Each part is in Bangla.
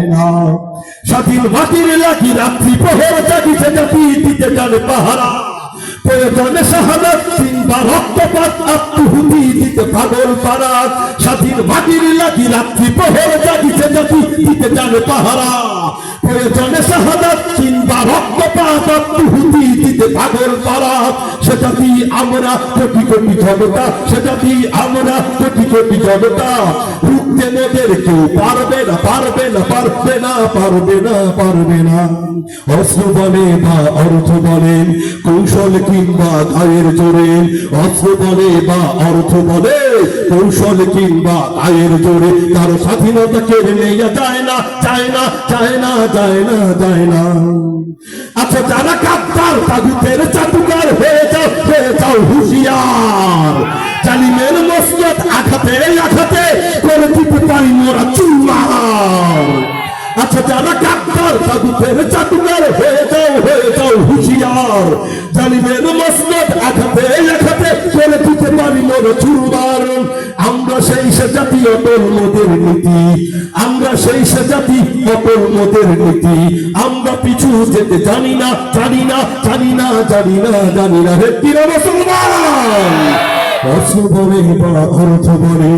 যায় না। স্বাধীন মাটির লাগি রাত্রি প্রহর জাগিছে জাতি দিতে জানে পাহারা, প্রয়োজনে শাহাদাত কিংবা রক্তপাত আত্মহুতি দিতে পাগল পারা। স্বাধীন মাটির লাগি রাত্রি প্রহর জাগিছে জাতি দিতে জানে পাহারা, প্রয়োজনে শাহাদাত কিংবা রক্তপাত আত্মহুতি দিতে পাগল পারা। সেটা কি আমরা কোটি কোটি জনতা, সেটা কি আমরা কোটি কোটি জনতা, রুখতে মোদের কেউ পারবে না, পারবে না, পারবে না, পারবে না, পারবে না। অস্ত্র বলে বা অর্থ বলেন, কৌশল কিংবা গায়ের জোরে, অস্ত্র বলে বা অর্থ বলে, কৌশল কিংবা গায়ের জোরে কারো স্বাধীনতা কেড়ে নেওয়া যায় না, যায় না, যায় না, যায় না, যায় না। আচ্ছা যারা কাপ্তার তাগুতের চাটুকার হয়ে যাও, হয়ে যাও হুঁশিয়ার। জালিমের মসজিদ আঘাতে আঘাতে করে দিতে পারি মোরা চুরমার। আচ্ছা যারা কাপ্তার তাগুতের চাটুকার হয়ে যাও হুঁশিয়ার। জালিমের মসজিদ আঘাতে আঘাতে করে দিতে পারি মোরা চুরমার। আমরা সেই সে জাতি অটল মোদের নীতি, আমরা সেই সে জাতি অটল মোদের নীতি। আমরা পিছু যেতে জানি না, জানি না, জানি না, জানি না, জানি না। হে প্রিয় মুসলমান, অস্ত্র বলে বা অর্থ বলে,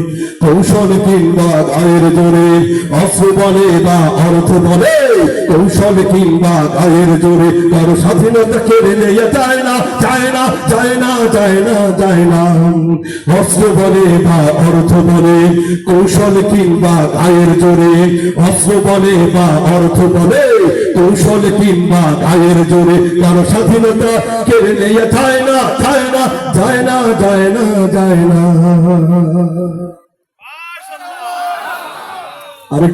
কৌশল কিংবা গায়ের জোরে, অস্ত্র বলে বা অর্থ বলে, কৌশল কিংবা গায়ের জোরে কারো স্বাধীনতা কেড়ে নেওয়া যায় না, যায় না, যায় না, যায় না, যায় না। অস্ত্র বলে বা অর্থ বলে, কৌশল কিংবা গায়ের জোরে, অস্ত্র বলে বা অর্থ বলে, কৌশল কিংবা গায়ের জোরে কারো স্বাধীনতা কেড়ে নেওয়া যায় না, যায় না, যায় না, যায় না, যায় না। আরে